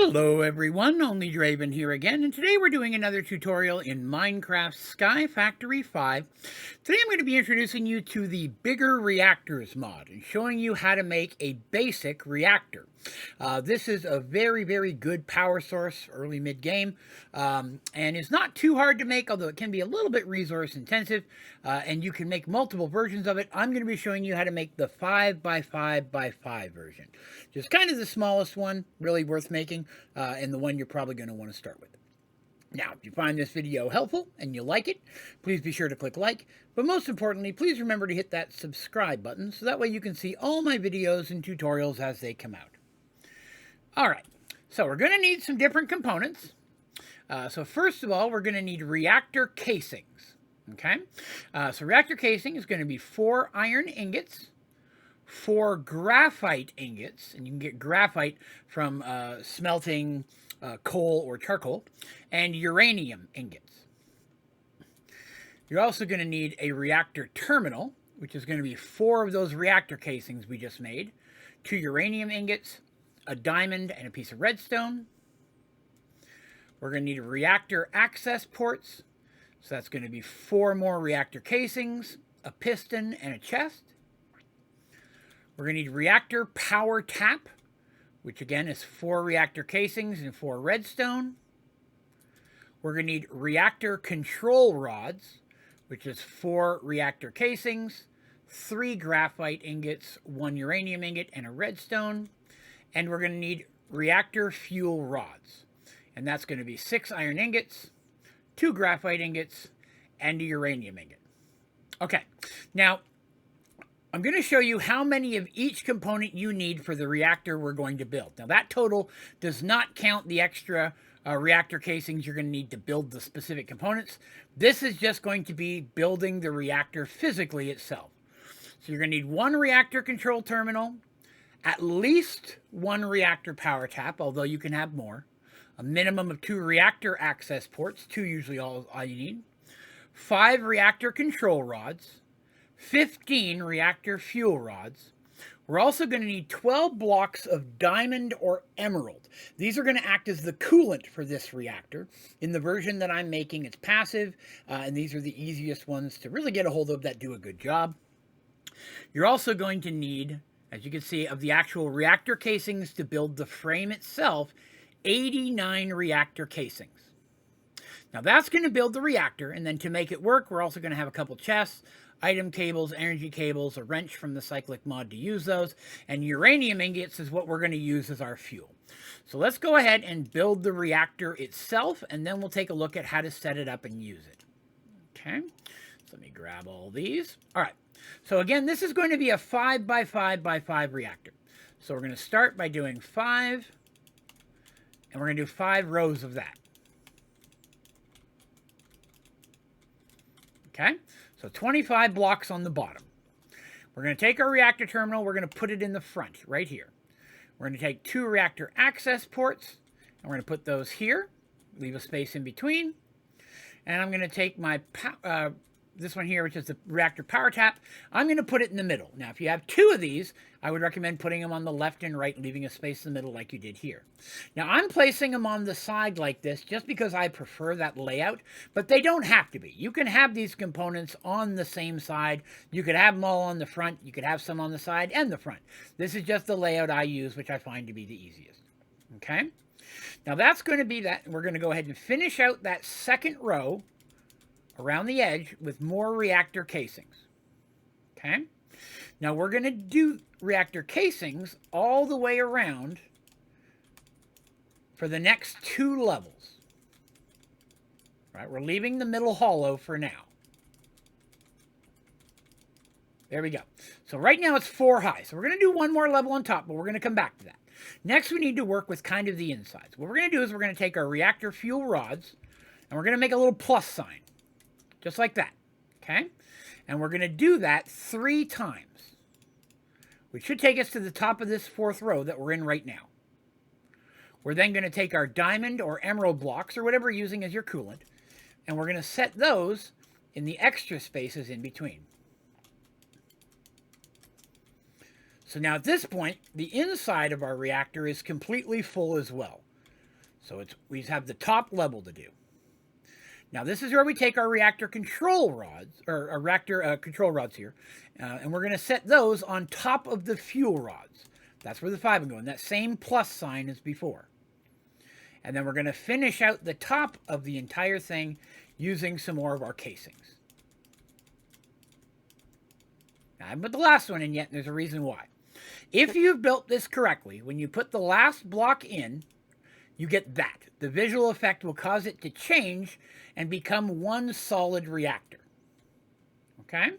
Hello everyone, Onlydraven here again, and today we're doing another tutorial in Minecraft Sky Factory 5. Today I'm going to be introducing you to the Bigger Reactors mod and showing you how to make a basic reactor. This is a very good power source early mid-game, and is not too hard to make, although it can be a little bit resource intensive, and you can make multiple versions of it. I'm going to be showing you how to make the 5x5x5 version. Just kind of the smallest one, really worth making, and the one you're probably going to want to start with. Now, if you find this video helpful and you like it, please be sure to click like, but most importantly, please remember to hit that subscribe button so that way you can see all my videos and tutorials as they come out. Alright, so we're going to need some different components. So first of all, we're going to need reactor casings. Okay, so reactor casing is going to be 4 iron ingots, 4 graphite ingots, and you can get graphite from smelting coal or charcoal, and uranium ingots. You're also going to need a reactor terminal, which is going to be 4 of those reactor casings we just made, 2 uranium ingots, a diamond, and a piece of redstone. We're going to need reactor access ports, so that's going to be 4 more reactor casings, a piston, and a chest. We're going to need reactor power tap, which again is 4 reactor casings and 4 redstone. We're going to need reactor control rods, which is 4 reactor casings, 3 graphite ingots, 1 uranium ingot, and a redstone. And we're going to need reactor fuel rods, and that's going to be 6 iron ingots, 2 graphite ingots, and a uranium ingot. Okay, now I'm going to show you how many of each component you need for the reactor we're going to build. Now that total does not count the extra reactor casings you're going to need to build the specific components. This is just going to be building the reactor physically itself. So you're going to need 1 reactor control terminal, at least 1 reactor power tap, although you can have more, a minimum of 2 reactor access ports, 2 usually all you need, 5 reactor control rods, 15 reactor fuel rods. We're also going to need 12 blocks of diamond or emerald. These are going to act as the coolant for this reactor. In the version that I'm making, it's passive, and these are the easiest ones to really get a hold of that do a good job. You're also going to need, as you can see, of the actual reactor casings to build the frame itself, 89 reactor casings. Now that's going to build the reactor, and then to make it work, we're also going to have a couple chests, item cables, energy cables, a wrench from the cyclic mod to use those, and uranium ingots is what we're going to use as our fuel. So let's go ahead and build the reactor itself, and then we'll take a look at how to set it up and use it. Okay, so let me grab all these. All right, so again, this is going to be a 5x5x5 reactor. So we're going to start by doing 5, and we're going to do 5 rows of that. Okay, so 25 blocks on the bottom. We're going to take our reactor terminal, we're going to put it in the front, right here. We're going to take 2 reactor access ports, and we're going to put those here, leave a space in between. And I'm going to take my this one here, which is the reactor power tap. I'm going to put it in the middle. Now, if you have 2 of these, I would recommend putting them on the left and right, leaving a space in the middle like you did here. Now, I'm placing them on the side like this just because I prefer that layout, but they don't have to be. You can have these components on the same side. You could have them all on the front. You could have some on the side and the front. This is just the layout I use, which I find to be the easiest. Okay? Now, that's going to be that. We're going to go ahead and finish out that second row around the edge with more reactor casings. Okay? Now we're going to do reactor casings all the way around for the next 2 levels. Right? We're leaving the middle hollow for now. There we go. So right now it's 4 high. So we're going to do 1 more level on top, but we're going to come back to that. Next we need to work with kind of the insides. What we're going to do is we're going to take our reactor fuel rods, and we're going to make a little plus sign. Just like that, okay? And we're going to do that 3 times, which should take us to the top of this 4th row that we're in right now. We're then going to take our diamond or emerald blocks, or whatever you're using as your coolant, and we're going to set those in the extra spaces in between. So now at this point, the inside of our reactor is completely full as well. So we have the top level to do. Now this is where we take our reactor control rods, or our reactor control rods here, and we're going to set those on top of the fuel rods. That's where the 5 will go, and that same plus sign as before. And then we're going to finish out the top of the entire thing using some more of our casings. Now, I haven't put the last one in yet, and there's a reason why. If you've built this correctly, when you put the last block in, you get that. The visual effect will cause it to change and become one solid reactor. Okay?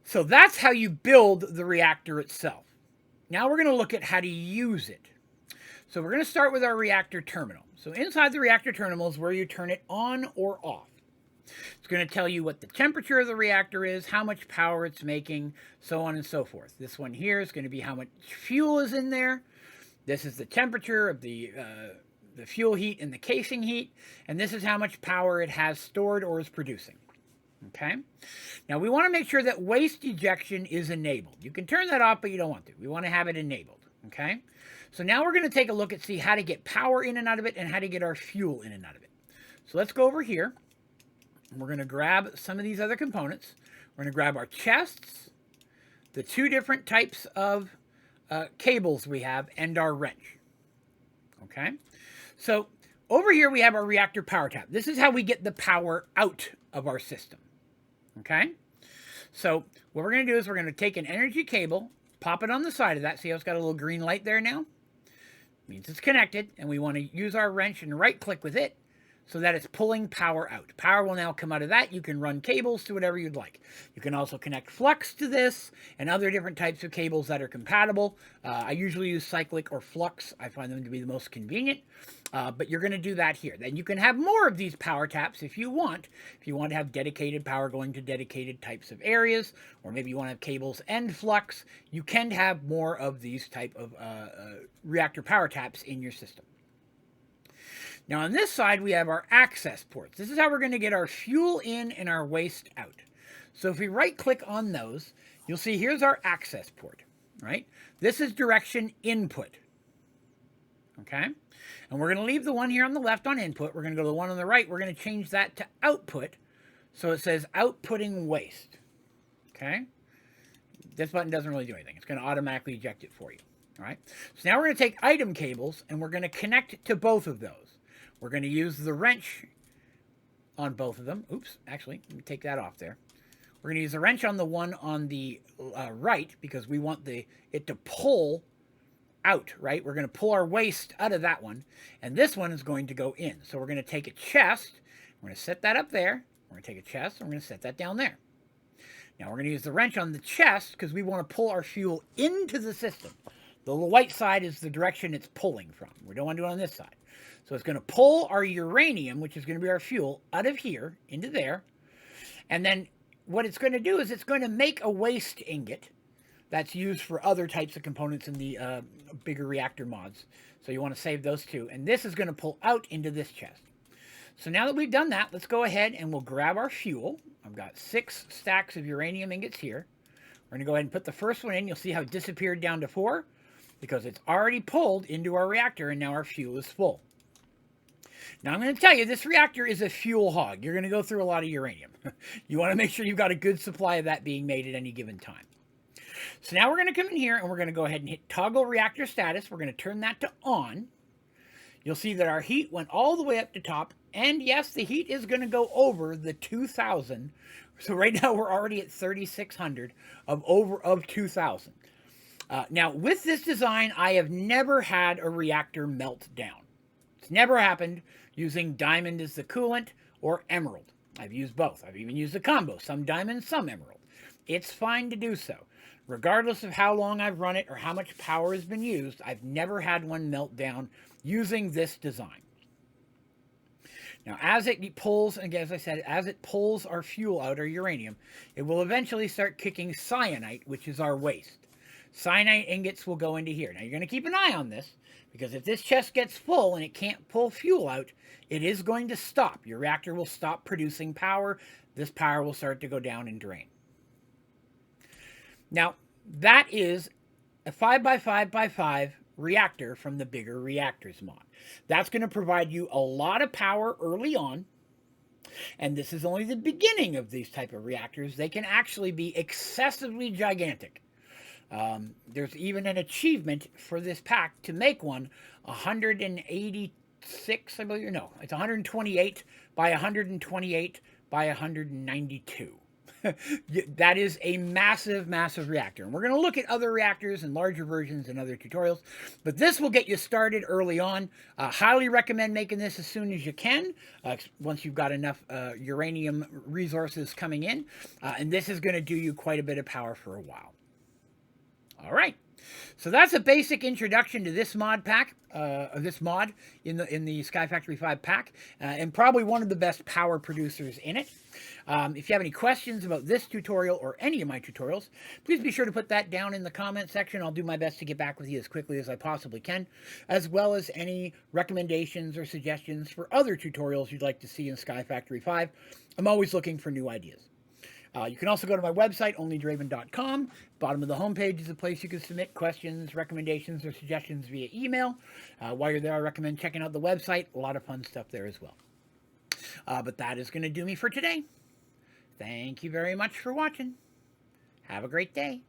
So that's how you build the reactor itself. Now we're going to look at how to use it. So we're going to start with our reactor terminal. So inside the reactor terminal is where you turn it on or off. It's going to tell you what the temperature of the reactor is, how much power it's making, so on and so forth. This one here is going to be how much fuel is in there. This is the temperature of the fuel heat and the casing heat. And this is how much power it has stored or is producing. Okay? Now we want to make sure that waste ejection is enabled. You can turn that off, but you don't want to. We want to have it enabled. Okay? So now we're going to take a look at see how to get power in and out of it and how to get our fuel in and out of it. So let's go over here. We're going to grab some of these other components. We're going to grab our chests, the 2 different types of cables we have, and our wrench. Okay? So over here we have our reactor power tap. This is how we get the power out of our system. Okay? So what we're going to do is we're going to take an energy cable, pop it on the side of that. See how it's got a little green light there now? Means it's connected, and we want to use our wrench and right click with it so that it's pulling power out. Power will now come out of that. You can run cables to whatever you'd like. You can also connect flux to this and other different types of cables that are compatible. I usually use cyclic or flux. I find them to be the most convenient. But you're going to do that here. Then you can have more of these power taps if you want. If you want to have dedicated power going to dedicated types of areas, or maybe you want to have cables and flux, you can have more of these type of reactor power taps in your system. Now on this side, we have our access ports. This is how we're going to get our fuel in and our waste out. So if we right click on those, you'll see here's our access port, right? This is direction input, okay? And we're going to leave the one here on the left on input. We're going to go to the one on the right. We're going to change that to output. So it says outputting waste, okay? This button doesn't really do anything. It's going to automatically eject it for you, all right? So now we're going to take item cables and we're going to connect to both of those. We're going to use the wrench on both of them. Oops, actually, let me take that off there. We're going to use the wrench on the one on the right because we want it to pull out, right? We're going to pull our waste out of that one, and this one is going to go in. So we're going to take a chest. We're going to set that up there. We're going to take a chest, and we're going to set that down there. Now we're going to use the wrench on the chest because we want to pull our fuel into the system. The little white side is the direction it's pulling from. We don't want to do it on this side. So it's going to pull our uranium, which is going to be our fuel, out of here into there. And then what it's going to do is it's going to make a waste ingot that's used for other types of components in the bigger reactor mods. So you want to save those too. And this is going to pull out into this chest. So now that we've done that, let's go ahead and we'll grab our fuel. I've got 6 stacks of uranium ingots here. We're going to go ahead and put the first one in. You'll see how it disappeared down to 4 because it's already pulled into our reactor and now our fuel is full. Now I'm going to tell you, this reactor is a fuel hog. You're going to go through a lot of uranium. You want to make sure you've got a good supply of that being made at any given time. So now we're going to come in here and we're going to go ahead and hit toggle reactor status. We're going to turn that to on. You'll see that our heat went all the way up to top. And yes, the heat is going to go over the 2000. So right now we're already at 3600 of 2000. Now with this design, I have never had a reactor melt down. It's never happened using diamond as the coolant or emerald. I've used both. I've even used a combo, some diamond, some emerald. It's fine to do so. Regardless of how long I've run it or how much power has been used, I've never had one melt down using this design. Now, as it pulls, and as I said, as it pulls our fuel out, our uranium, it will eventually start kicking cyanite, which is our waste. Cyanite ingots will go into here. Now, you're going to keep an eye on this, because if this chest gets full and it can't pull fuel out, it is going to stop. Your reactor will stop producing power. This power will start to go down and drain. Now, that is a 5x5x5 reactor from the Bigger Reactors mod. That's going to provide you a lot of power early on. And this is only the beginning of these type of reactors. They can actually be excessively gigantic. There's even an achievement for this pack to make one 186, I believe. No, it's 128 by 128 by 192. That is a massive, massive reactor. And we're going to look at other reactors and larger versions in other tutorials. But this will get you started early on. Highly recommend making this as soon as you can, once you've got enough uranium resources coming in. And this is going to do you quite a bit of power for a while. All right. So that's a basic introduction to this mod pack, this mod in the Sky Factory 5 pack, and probably one of the best power producers in it. If you have any questions about this tutorial or any of my tutorials, please be sure to put that down in the comment section. I'll do my best to get back with you as quickly as I possibly can, as well as any recommendations or suggestions for other tutorials you'd like to see in Sky Factory 5. I'm always looking for new ideas. You can also go to my website, Onlydraven.com. Bottom of the homepage is a place you can submit questions, recommendations, or suggestions via email. While you're there, I recommend checking out the website. A lot of fun stuff there as well. But that is going to do me for today. Thank you very much for watching. Have a great day.